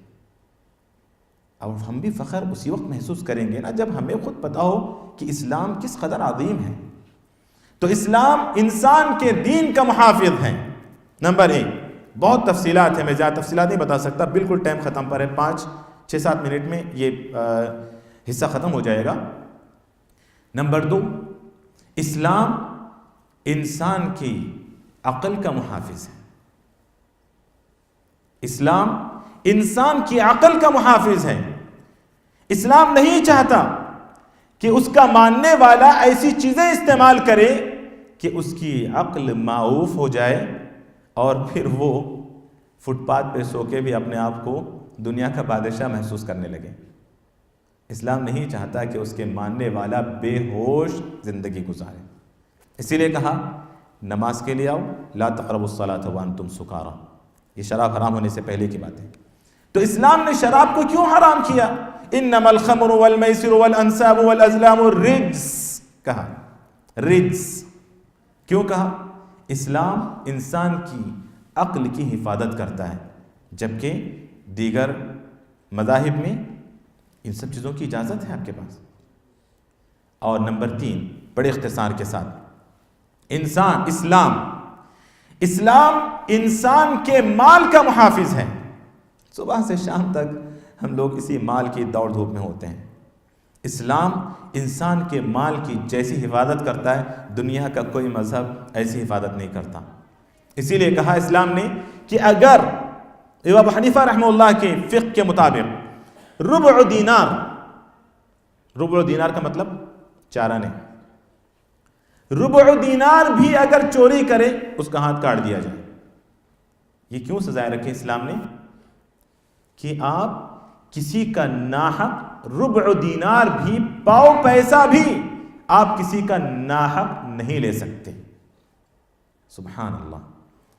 اور ہم بھی فخر اسی وقت محسوس کریں گے نا جب ہمیں خود پتا ہو کہ اسلام کس قدر عظیم ہے. تو اسلام انسان کے دین کا محافظ ہے. نمبر 1، بہت تفصیلات ہیں، میں زیادہ تفصیلات نہیں بتا سکتا، بالکل ٹائم ختم پر ہے، 5-6-7 منٹ میں یہ حصہ ختم ہو جائے گا. نمبر 2، اسلام انسان کی عقل کا محافظ ہے. اسلام انسان کی عقل کا محافظ ہے. اسلام نہیں چاہتا کہ اس کا ماننے والا ایسی چیزیں استعمال کرے کہ اس کی عقل معوف ہو جائے اور پھر وہ فٹ پاتھ پہ سو کے بھی اپنے آپ کو دنیا کا بادشاہ محسوس کرنے لگے. اسلام نہیں چاہتا کہ اس کے ماننے والا بے ہوش زندگی گزارے. اسی لیے کہا نماز کے لیے آؤ، لا تقربوا الصلاۃ وانتم سکارا. یہ شراب حرام ہونے سے پہلے کی بات ہے. تو اسلام نے شراب کو کیوں حرام کیا؟ انما الخمر والمیسر والانصاب والازلام رجس کہا. رجس کیوں کہا؟ اسلام انسان کی عقل کی حفاظت کرتا ہے، جبکہ دیگر مذاہب میں ان سب چیزوں کی اجازت ہے آپ کے پاس. اور نمبر 3، بڑے اختصار کے ساتھ، اسلام انسان کے مال کا محافظ ہے. صبح سے شام تک ہم لوگ اسی مال کی دوڑ دھوپ میں ہوتے ہیں. اسلام انسان کے مال کی جیسی حفاظت کرتا ہے دنیا کا کوئی مذہب ایسی حفاظت نہیں کرتا. اسی لیے کہا اسلام نے کہ اگر ابو حنیفہ رحمہ اللہ کے فقہ کے مطابق ربع دینار کا مطلب 4 آنے، ربع دینار بھی اگر چوری کرے اس کا ہاتھ کاٹ دیا جائے. یہ کیوں سزائے رکھے اسلام نے؟ کہ آپ کسی کا ناحق ربع دینار بھی، پاؤ پیسہ بھی آپ کسی کا ناحق نہیں لے سکتے. سبحان اللہ.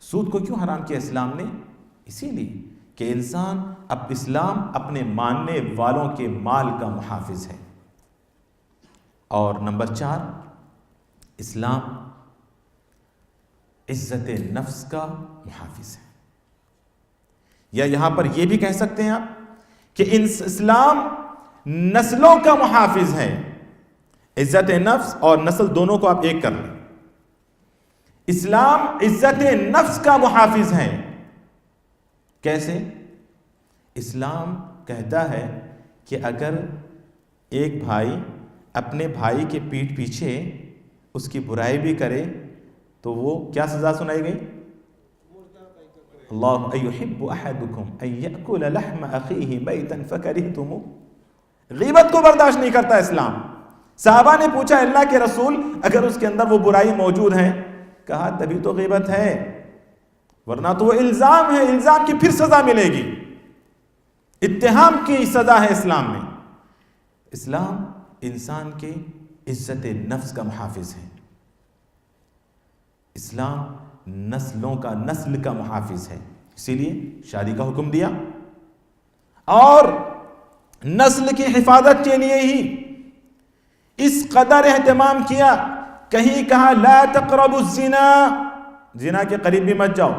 سود کو کیوں حرام کیا اسلام نے؟ اسی لیے کہ اسلام اپنے ماننے والوں کے مال کا محافظ ہے. اور نمبر 4، اسلام عزت نفس کا محافظ ہے. یا یہاں پر یہ بھی کہہ سکتے ہیں آپ کہ اسلام نسلوں کا محافظ ہے. عزت نفس اور نسل دونوں کو آپ ایک کر لیں. اسلام عزت نفس کا محافظ ہے. کیسے؟ اسلام کہتا ہے کہ اگر ایک بھائی اپنے بھائی کے پیٹھ پیچھے اس کی برائی بھی کرے تو وہ کیا سزا سنائی گئی؟ اللہ ایحب احدکم ان یأکل لحم اخیہ میتا فکرہتموہ. غیبت کو برداشت نہیں کرتا اسلام. صحابہ نے پوچھا اللہ کے رسول اگر اس کے اندر وہ برائی موجود ہے؟ کہا تبھی تو غیبت ہے، ورنہ تو وہ الزام ہے، الزام کی پھر سزا ملے گی. اتہام کی سزا ہے اسلام میں. اسلام انسان کے عزت نفس کا محافظ ہے. اسلام نسلوں کا، نسل کا محافظ ہے. اسی لیے شادی کا حکم دیا اور نسل کی حفاظت کے لیے ہی اس قدر اہتمام کیا. کہیں کہا لا تقربوا الزنا، زنا کے قریب بھی مت جاؤ،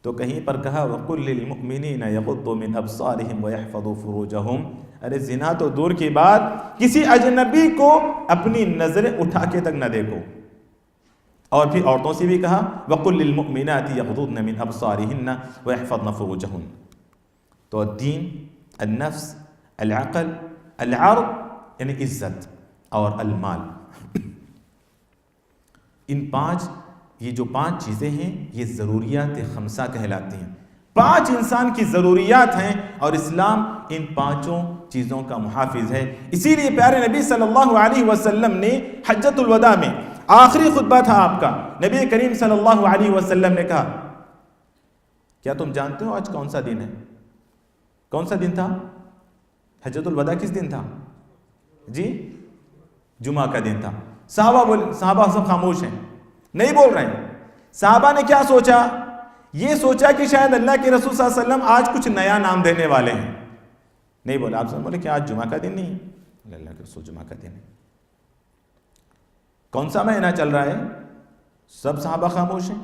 تو کہیں پر کہا وَقُلْ لِلْمُؤْمِنِينَ يَغُضُّوا مِنْ أَبْصَارِهِمْ وَيَحْفَظُوا فُرُوجَهُمْ. ارے زنا تو دور کی بات، کسی اجنبی کو اپنی نظریں اٹھا کے تک نہ دیکھو. اور پھر عورتوں سے بھی کہا وَقُلْ لِلْمُؤْمِنَاتِ يَغْضُضْنَ مِنْ أَبْصَارِهِنَّ وَيَحْفَظْنَ فُرُوجَهُنَّ. تو الدین، النفس، العقل، العرض یعنی عزت اور المال، ان پانچ، یہ جو پانچ چیزیں ہیں یہ ضروریات خمسہ کہلاتی ہیں. پانچ انسان کی ضروریات ہیں اور اسلام ان پانچوں چیزوں کا محافظ ہے. اسی لیے پیارے نبی صلی اللہ علیہ وسلم نے حجۃ الوداع میں، آخری خطبہ تھا آپ کا، نبی کریم صلی اللہ علیہ وسلم نے کہا، کیا تم جانتے ہو آج کون سا دن ہے؟ کون سا دن تھا؟ حجۃ الوداع کس دن تھا؟ جی جمعہ کا دن تھا. صحابہ سب خاموش ہیں، نہیں بول رہے ہیں. صحابہ نے کیا سوچا؟ یہ سوچا کہ شاید اللہ کے رسول صلی اللہ علیہ وسلم آج کچھ نیا نام دینے والے ہیں. نہیں بولا. آپ سب بولے کہ آج جمعہ کا دن نہیں ہے. اللہ کے رسول جمعہ کا دن ہے. کون سا مہینہ چل رہا ہے؟ سب صحابہ خاموش ہیں.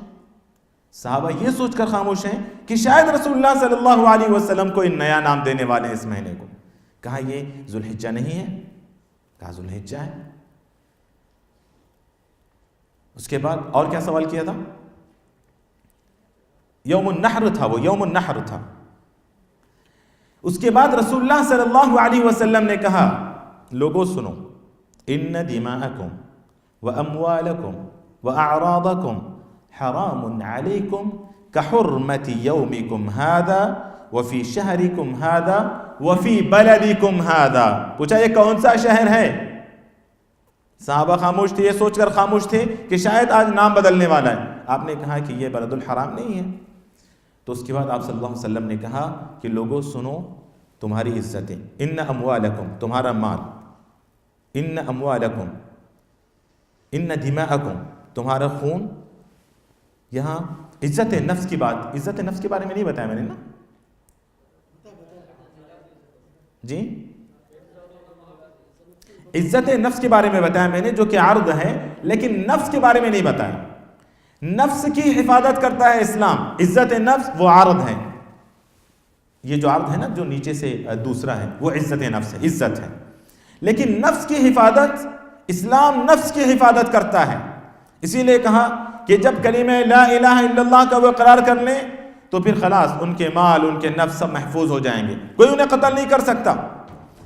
صحابہ یہ سوچ کر خاموش ہیں کہ شاید رسول اللہ صلی اللہ علیہ وسلم کوئی نیا نام دینے والے ہیں اس مہینے کو. کہا یہ ذوالحجہ نہیں ہے؟ کہا ذوالحجہ ہے. اس کے بعد اور کیا سوال کیا تھا؟ یوم النحر تھا، وہ یوم النحر تھا. اس کے بعد رسول اللہ صلی اللہ علیہ وسلم نے کہا لوگوں سنو، ان دماءکم واموالکم واعراضکم حرام علیکم کحرمت یومکم هذا وفی شہرکم هذا وفی بلدکم هذا. پوچھا یہ کون سا شہر ہے؟ صحابہ خاموش تھے، یہ سوچ کر خاموش تھے کہ شاید آج نام بدلنے والا ہے. آپ نے کہا کہ یہ بلد الحرام نہیں ہے. تو اس کے بعد آپ صلی اللہ علیہ وسلم نے کہا کہ لوگوں سنو، تمہاری عزتیں، ان اموالکم، تمہارا مال، ان اموالکم، ان دماءکم، تمہارا خون. یہاں عزت نفس کی بات، عزت نفس کے بارے میں نہیں بتایا میں نے نا؟ جی عزت نفس کے بارے میں بتایا میں نے، جو کہ عرض ہے، لیکن نفس کے بارے میں نہیں بتایا. نفس کی حفاظت کرتا ہے اسلام. عزت نفس وہ عرض ہے، یہ جو عرض ہے نا جو نیچے سے دوسرا ہے وہ عزت نفس ہے، عزت ہے. لیکن نفس کی حفاظت، اسلام نفس کی حفاظت کرتا ہے. اسی لیے کہا کہ جب کلمہ لا الہ الا اللہ کا وہ اقرار کر لیں تو پھر خلاص ان کے مال، ان کے نفس سب محفوظ ہو جائیں گے، کوئی انہیں قتل نہیں کر سکتا.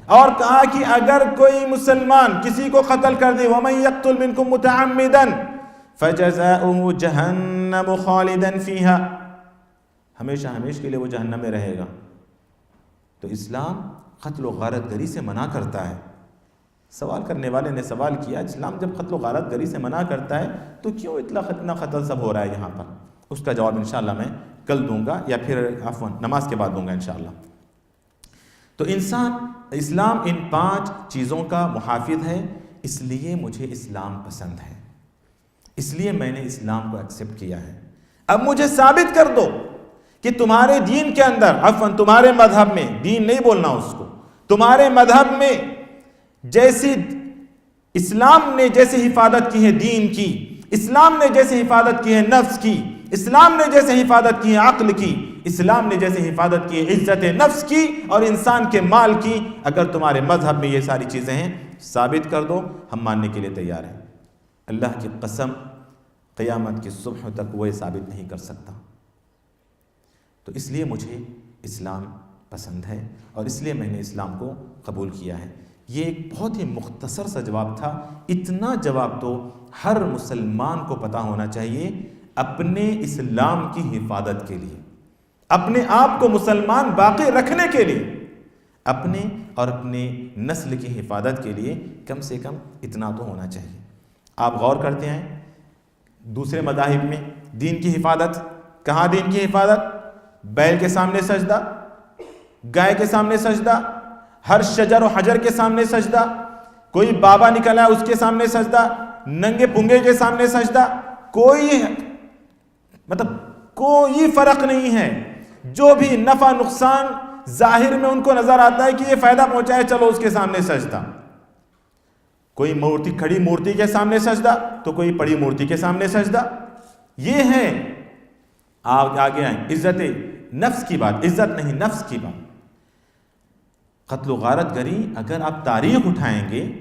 اور کہا کہ اگر کوئی مسلمان کسی کو قتل کر دے وَمَن يَقْتُلْ مِنْكُمْ مُتَعَمِّدًا فَجَزَاؤُهُ جَهَنَّمُ خَالِدًا فِيهَا، ہمیشہ ہمیشہ کے لیے وہ جہنم میں رہے گا. تو اسلام قتل و غارت گری سے منع کرتا ہے. سوال کرنے والے نے سوال کیا اسلام جب قتل و غارت گری سے منع کرتا ہے تو کیوں اتنا قتل سب ہو رہا ہے یہاں پر؟ اس کا جواب انشاءاللہ میں کل دوں گا، یا پھر عفواً نماز کے بعد دوں گا انشاءاللہ. تو اسلام ان 5 چیزوں کا محافظ ہے. اس لیے مجھے اسلام پسند ہے، اس لیے میں نے اسلام کو ایکسیپٹ کیا ہے. اب مجھے ثابت کر دو کہ تمہارے دین کے اندر، عفواً تمہارے مذہب میں، دین نہیں بولنا اس کو، تمہارے مذہب میں جیسی اسلام نے جیسے حفاظت کی ہے دین کی، اسلام نے جیسے حفاظت کی ہے نفس کی، اسلام نے جیسے حفاظت کی ہے عقل کی، اسلام نے جیسے حفاظت کی ہے عزت نفس کی اور انسان کے مال کی، اگر تمہارے مذہب میں یہ ساری چیزیں ہیں ثابت کر دو، ہم ماننے کے لیے تیار ہیں۔ اللہ کی قسم قیامت کی صبح تک وہ یہ ثابت نہیں کر سکتا۔ تو اس لیے مجھے اسلام پسند ہے اور اس لیے میں نے اسلام کو قبول کیا ہے۔ یہ ایک بہت ہی مختصر سا جواب تھا۔ اتنا جواب تو ہر مسلمان کو پتہ ہونا چاہیے اپنے اسلام کی حفاظت کے لیے، اپنے آپ کو مسلمان باقی رکھنے کے لیے، اپنے اور اپنے نسل کی حفاظت کے لیے کم سے کم اتنا تو ہونا چاہیے۔ آپ غور کرتے ہیں دوسرے مذاہب میں دین کی حفاظت، کہاں دین کی حفاظت؟ بیل کے سامنے سجدہ، گائے کے سامنے سجدہ، ہر شجر و حجر کے سامنے سجدہ، کوئی بابا نکلا ہے اس کے سامنے سجدہ، ننگے پنگے کے سامنے سجدہ، کوئی فرق نہیں ہے۔ جو بھی نفع نقصان ظاہر میں ان کو نظر آتا ہے کہ یہ فائدہ پہنچائے، چلو اس کے سامنے سجدہ۔ کوئی مورتی، کھڑی مورتی کے سامنے سجدہ تو کوئی پڑی مورتی کے سامنے سجدہ۔ یہ ہے آگے آئیں عزت نفس کی بات، عزت نہیں نفس کی بات۔ قتل و غارت گری اگر آپ تاریخ اٹھائیں گے،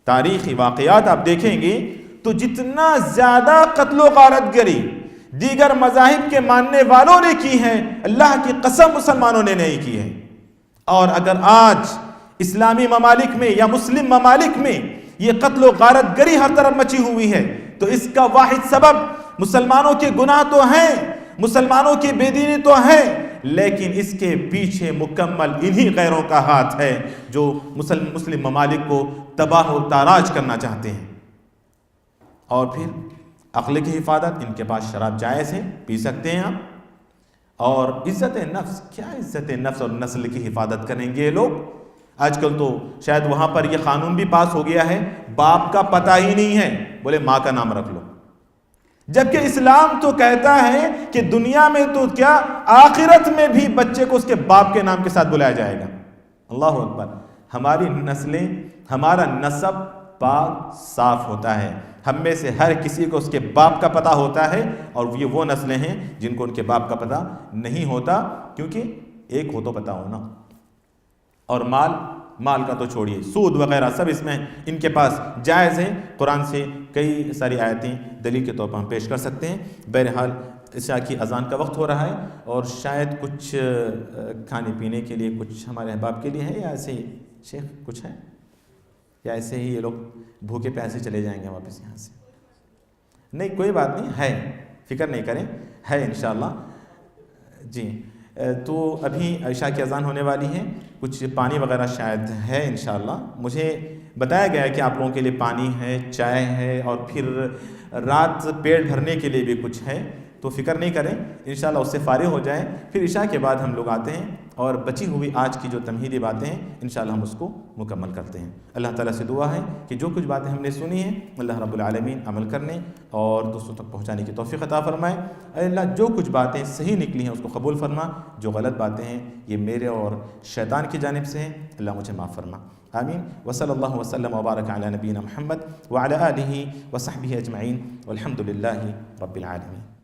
تاریخی واقعات آپ دیکھیں گے تو جتنا زیادہ قتل و غارت گری دیگر مذاہب کے ماننے والوں نے کی ہے، اللہ کی قسم مسلمانوں نے نہیں کی ہے۔ اور اگر آج اسلامی ممالک میں یا مسلم ممالک میں یہ قتل و غارت گری ہر طرف مچی ہوئی ہے تو اس کا واحد سبب مسلمانوں کے گناہ تو ہیں، مسلمانوں کی بے دینی تو ہے، لیکن اس کے پیچھے مکمل انہی غیروں کا ہاتھ ہے جو مسلم ممالک کو تباہ و تاراج کرنا چاہتے ہیں۔ اور پھر عقل کی حفاظت، ان کے پاس شراب جائز ہے، پی سکتے ہیں آپ۔ اور عزت نفس، کیا عزت نفس اور نسل کی حفاظت کریں گے یہ لوگ؟ آج کل تو شاید وہاں پر یہ قانون بھی پاس ہو گیا ہے، باپ کا پتہ ہی نہیں ہے، بولے ماں کا نام رکھ لو، جبکہ اسلام تو کہتا ہے کہ دنیا میں تو کیا آخرت میں بھی بچے کو اس کے باپ کے نام کے ساتھ بلایا جائے گا۔ اللہ اکبر۔ ہماری نسلیں، ہمارا نسب پاک صاف ہوتا ہے، ہم میں سے ہر کسی کو اس کے باپ کا پتہ ہوتا ہے، اور یہ وہ نسلیں ہیں جن کو ان کے باپ کا پتہ نہیں ہوتا، کیونکہ ایک ہو تو پتہ ہونا۔ اور مال کا تو چھوڑیے، سود وغیرہ سب اس میں ان کے پاس جائز ہے۔ قرآن سے کئی ساری آیتیں دلیل کے طور پر ہم پیش کر سکتے ہیں۔ بہرحال عشاء کی اذان کا وقت ہو رہا ہے اور شاید کچھ کھانے پینے کے لیے کچھ ہمارے احباب کے لیے ہے، یا ایسے ہی شیخ کچھ ہے، یا ایسے ہی یہ لوگ بھوکے پیاسے چلے جائیں گے واپس یہاں سے؟ نہیں، کوئی بات نہیں، ہے، فکر نہیں کریں، ہے انشاءاللہ۔ جی، تو ابھی عشاء کی اذان ہونے والی ہے، کچھ پانی وغیرہ شاید ہے انشاءاللہ۔ مجھے بتایا گیا ہے کہ آپ لوگوں کے لیے پانی ہے، چائے ہے، اور پھر رات پیٹ بھرنے کے لیے بھی کچھ ہے، تو فکر نہیں کریں، انشاءاللہ اس سے فارغ ہو جائیں، پھر عشاء کے بعد ہم لوگ آتے ہیں اور بچی ہوئی آج کی جو تمہیدی باتیں ہیں انشاءاللہ ہم اس کو مکمل کرتے ہیں۔ اللہ تعالیٰ سے دعا ہے کہ جو کچھ باتیں ہم نے سنی ہیں اللہ رب العالمین عمل کرنے اور دوسروں تک پہنچانے کی توفیق عطا فرمائے۔ اے اللہ، جو کچھ باتیں صحیح نکلی ہیں اس کو قبول فرما، جو غلط باتیں ہیں یہ میرے اور شیطان کی جانب سے ہیں، اللہ مجھے معاف فرما، آمین۔ وصلی اللہ وسلم وبارک علی نبینا محمد وعلی آلہ وصحبہ اجمعین والحمد للہ رب العالمین۔